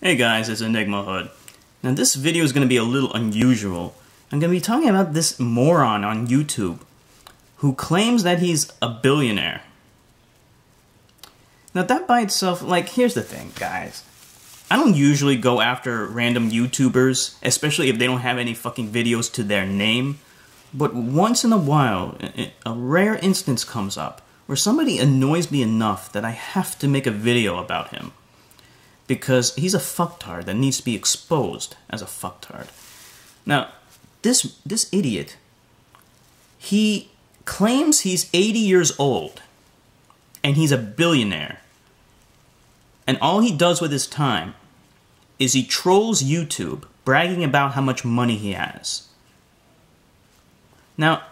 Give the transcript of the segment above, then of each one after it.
Hey guys, it's Enigma Hood. Now this video is going to be a little unusual. I'm going to be talking about this moron on YouTube who claims that he's a billionaire. Now that by itself, like, here's the thing, guys. I don't usually go after random YouTubers, especially if they don't have any fucking videos to their name. But once in a while, a rare instance comes up where somebody annoys me enough that I have to make a video about him. Because he's a fucktard that needs to be exposed as a fucktard. Now, this idiot, he claims he's 80 years old, and he's a billionaire. And all he does with his time is he trolls YouTube, bragging about how much money he has. Now,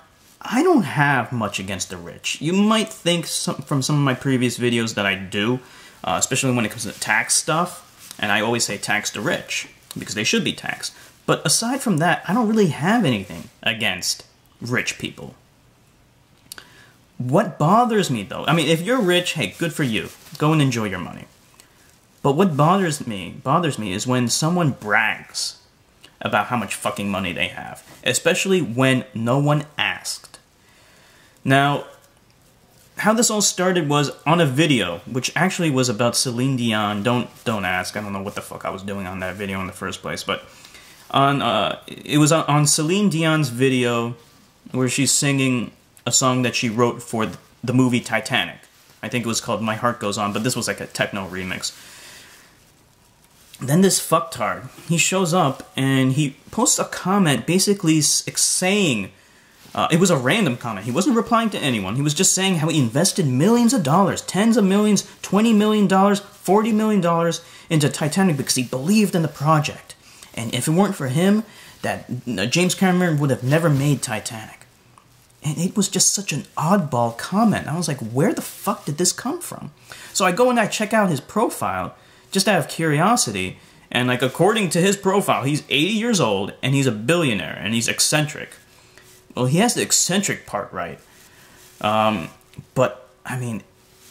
I don't have much against the rich. You might think from some of my previous videos that I do, especially when it comes to tax stuff, and I always say tax the rich, because they should be taxed. But aside from that, I don't really have anything against rich people. What bothers me, though, I mean, if you're rich, hey, good for you. Go and enjoy your money. But what bothers me is when someone brags about how much fucking money they have, especially when no one asked. Now, how this all started was on a video, which actually was about Celine Dion. Don't ask. I don't know what the fuck I was doing on that video in the first place, but it was on Celine Dion's video where she's singing a song that she wrote for the movie Titanic. I think it was called My Heart Goes On, but this was like a techno remix. Then this fucktard, he shows up and he posts a comment basically saying, it was a random comment. He wasn't replying to anyone. He was just saying how he invested millions of dollars, tens of millions, $20 million, $40 million into Titanic because he believed in the project. And if it weren't for him, that James Cameron would have never made Titanic. And it was just such an oddball comment. I was like, where the fuck did this come from? So I go and I check out his profile just out of curiosity. And like, according to his profile, he's 80 years old and he's a billionaire and he's eccentric. Well, he has the eccentric part right. But, I mean,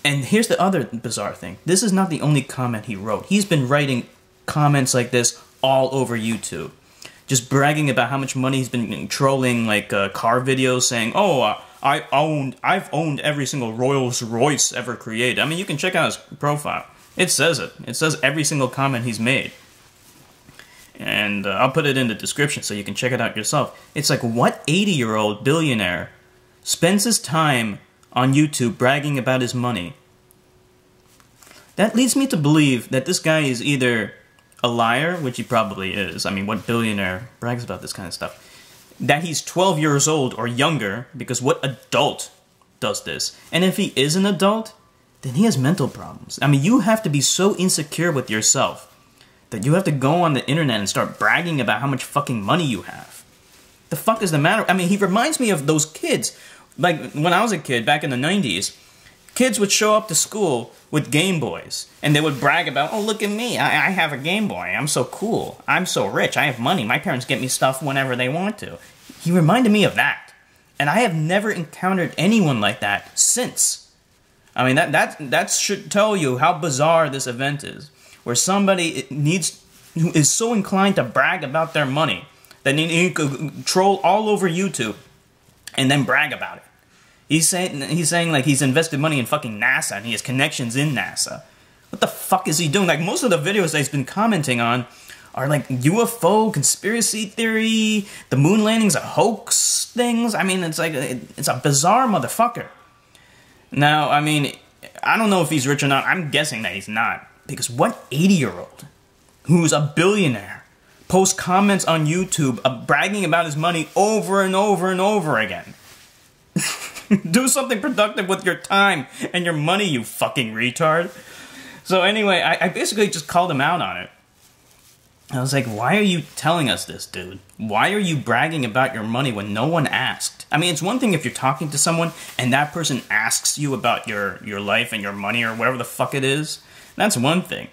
and here's the other bizarre thing. This is not the only comment he wrote. He's been writing comments like this all over YouTube. Just bragging about how much money he's been trolling, like, car videos, saying, oh, I've owned every single Rolls Royce ever created. I mean, you can check out his profile. It says it. It says every single comment he's made. And I'll put it in the description so you can check it out yourself. It's like, what 80-year-old billionaire spends his time on YouTube bragging about his money? That leads me to believe that this guy is either a liar, which he probably is. I mean, what billionaire brags about this kind of stuff? That he's 12 years old or younger, because what adult does this? And if he is an adult, then he has mental problems. I mean, you have to be so insecure with yourself that you have to go on the internet and start bragging about how much fucking money you have. The fuck is the matter? I mean, he reminds me of those kids. Like, when I was a kid, back in the 90s, kids would show up to school with Game Boys, and they would brag about, oh, look at me, I have a Game Boy, I'm so cool, I'm so rich, I have money, my parents get me stuff whenever they want to. He reminded me of that. And I have never encountered anyone like that since. I mean, that should tell you how bizarre this event is. Where somebody who is so inclined to brag about their money that he could troll all over YouTube and then brag about it. He's saying like he's invested money in fucking NASA and he has connections in NASA. What the fuck is he doing? Like, most of the videos that he's been commenting on are like UFO conspiracy theory, the moon landing's a hoax things. I mean, it's like, it's a bizarre motherfucker. Now, I mean, I don't know if he's rich or not. I'm guessing that he's not. Because what 80-year-old who's a billionaire posts comments on YouTube bragging about his money over and over and over again? Do something productive with your time and your money, you fucking retard. So anyway, I basically just called him out on it. I was like, why are you telling us this, dude? Why are you bragging about your money when no one asked? I mean, it's one thing if you're talking to someone and that person asks you about your life and your money or whatever the fuck it is. That's one thing.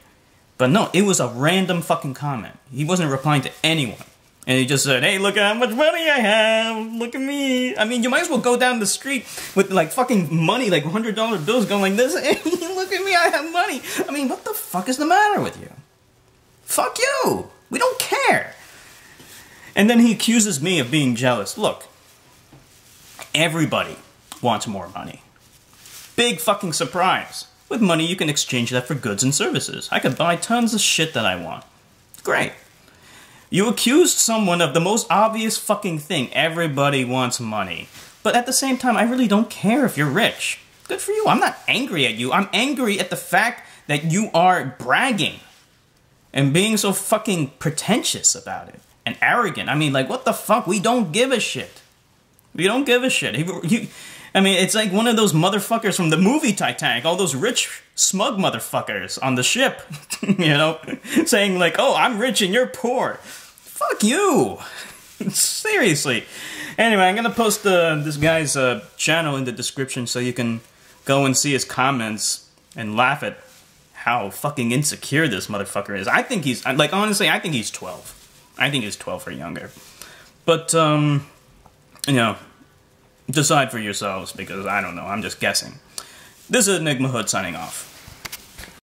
But no, it was a random fucking comment. He wasn't replying to anyone. And he just said, hey, look at how much money I have. Look at me. I mean, you might as well go down the street with, like, fucking money, like $100 bills going like this. Hey, look at me, I have money. I mean, what the fuck is the matter with you? fuck you. We don't care. And then he accuses me of being jealous. Look, everybody wants more money. Big fucking surprise. With money, you can exchange that for goods and services. I could buy tons of shit that I want. Great. You accused someone of the most obvious fucking thing. Everybody wants money. But at the same time, I really don't care if you're rich. Good for you. I'm not angry at you. I'm angry at the fact that you are bragging and being so fucking pretentious about it and arrogant. I mean, like, what the fuck? We don't give a shit. We don't give a shit. I mean, it's like one of those motherfuckers from the movie Titanic, all those rich, smug motherfuckers on the ship, you know, saying like, oh, I'm rich and you're poor. Fuck you. Seriously. Anyway, I'm going to post this guy's channel in the description so you can go and see his comments and laugh at how fucking insecure this motherfucker is. I think he's, like, honestly, I think he's 12. I think he's 12 or younger. But, you know, decide for yourselves, because I don't know, I'm just guessing. This is Enigma Hood signing off.